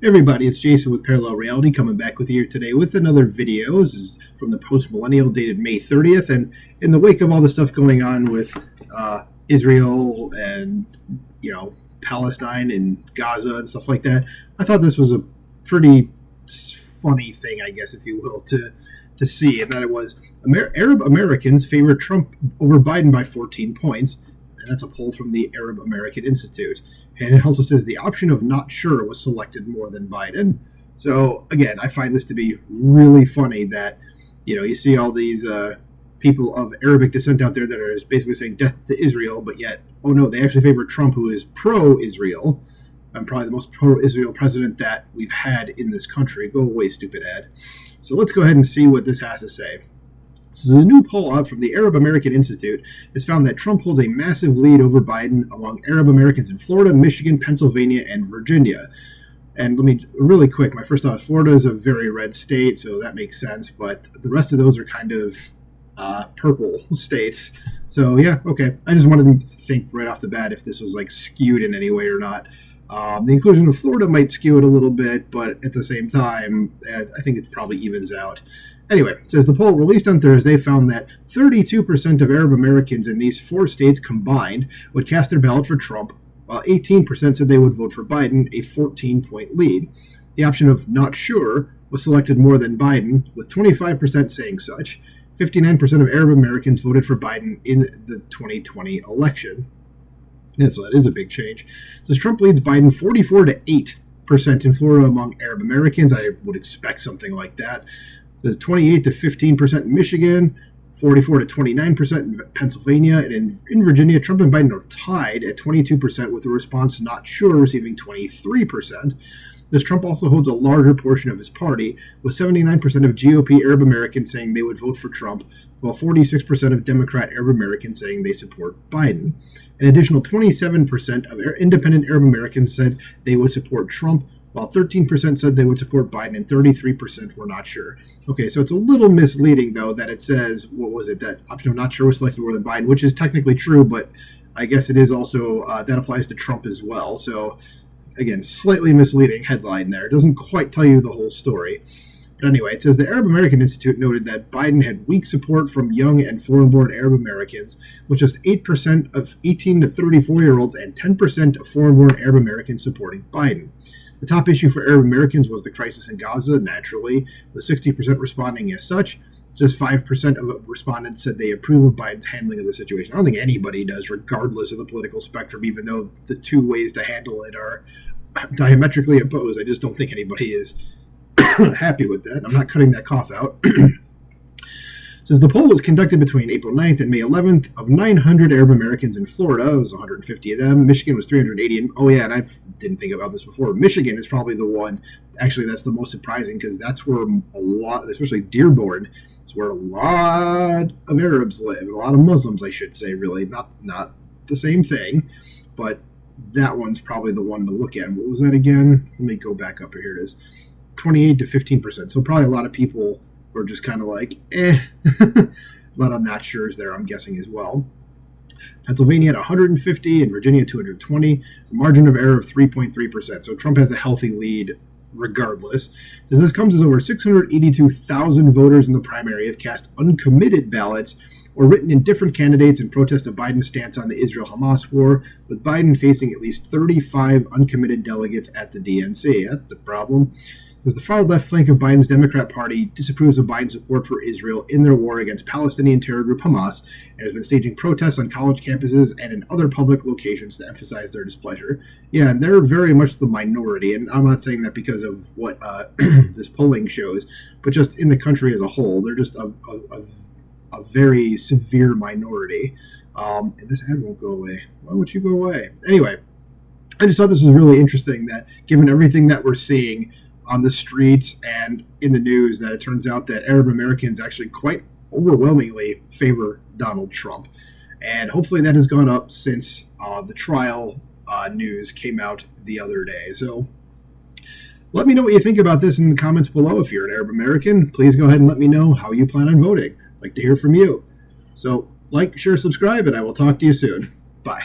Everybody, it's Jason with Parallel Reality coming back with you today with another video. This is from the post-millennial dated May 30th. And in the wake of all the stuff going on with Israel and, Palestine and Gaza and stuff like that, I thought this was a pretty funny thing, I guess, if you will, to see. And that it was Arab Americans favor Trump over Biden by 14 points. And that's a poll from the Arab American Institute. And it also says the option of not sure was selected more than Biden. So, again, I find this to be really funny that, you see all these people of Arabic descent out there that are basically saying death to Israel, but yet, oh no, they actually favor Trump, who is pro-Israel. I'm probably the most pro-Israel president that we've had in this country. Go away, stupid ad. So let's go ahead and see what this has to say. So a new poll out from the Arab American Institute has found that Trump holds a massive lead over Biden among Arab Americans in Florida, Michigan, Pennsylvania, and Virginia. And let me, really quick, my first thought, Florida is a very red state, so that makes sense, but the rest of those are kind of purple states. So, yeah, okay. I just wanted to think right off the bat if this was, skewed in any way or not. The inclusion of Florida might skew it a little bit, but at the same time, I think it probably evens out. Anyway, it says the poll released on Thursday found that 32% of Arab Americans in these four states combined would cast their ballot for Trump, while 18% said they would vote for Biden, a 14-point lead. The option of not sure was selected more than Biden, with 25% saying such. 59% of Arab Americans voted for Biden in the 2020 election. And so that is a big change. It says Trump leads Biden 44-8% in Florida among Arab Americans. I would expect something like that. It says 28-15% in Michigan, 44-29% in Pennsylvania, and in Virginia, Trump and Biden are tied at 22%, with the response not sure receiving 23%. This Trump also holds a larger portion of his party, with 79% of GOP Arab Americans saying they would vote for Trump, while 46% of Democrat Arab Americans saying they support Biden. An additional 27% of independent Arab Americans said they would support Trump, while 13% said they would support Biden and 33% were not sure. Okay, so it's a little misleading, though, that it says, that option of not sure was selected more than Biden, which is technically true, but I guess it is also, that applies to Trump as well. So, again, slightly misleading headline there. It doesn't quite tell you the whole story. But anyway, it says the Arab American Institute noted that Biden had weak support from young and foreign-born Arab Americans, with just 8% of 18 to 34-year-olds and 10% of foreign-born Arab Americans supporting Biden. The top issue for Arab Americans was the crisis in Gaza, naturally, with 60% responding as such. Just 5% of respondents said they approve of Biden's handling of the situation. I don't think anybody does, regardless of the political spectrum, even though the two ways to handle it are diametrically opposed. I just don't think anybody is happy with that. I'm not cutting that cough out. Says the poll was conducted between April 9th and May 11th of 900 Arab Americans in Florida. It was 150 of them. Michigan was 380. And and I didn't think about this before. Michigan is probably the one, actually, that's the most surprising, because that's where a lot, especially Dearborn, is where a lot of Arabs live. A lot of Muslims, I should say, really. Not the same thing, but that one's probably the one to look at. What was that again? Let me go back up. Here it is. 28-15%. So probably a lot of people were just kind of like, a lot of not sure's there, I'm guessing, as well. Pennsylvania had 150 and Virginia 220. It's a margin of error of 3.3%. So Trump has a healthy lead regardless. Says this comes as over 682,000 voters in the primary have cast uncommitted ballots or written in different candidates in protest of Biden's stance on the Israel-Hamas war, with Biden facing at least 35 uncommitted delegates at the DNC. That's the problem. As the far-left flank of Biden's Democrat Party disapproves of Biden's support for Israel in their war against Palestinian terror group Hamas, and has been staging protests on college campuses and in other public locations to emphasize their displeasure. Yeah, and they're very much the minority, and I'm not saying that because of what this polling shows, but just in the country as a whole, they're just a very severe minority. And this ad won't go away. Why won't you go away? Anyway, I just thought this was really interesting that, given everything that we're seeing on the streets and in the news, that it turns out that Arab Americans actually quite overwhelmingly favor Donald Trump. And hopefully that has gone up since the trial news came out the other day. So let me know what you think about this in the comments below. If you're an Arab American, please go ahead and let me know how you plan on voting. I'd like to hear from you. So like, share, subscribe, and I will talk to you soon. Bye.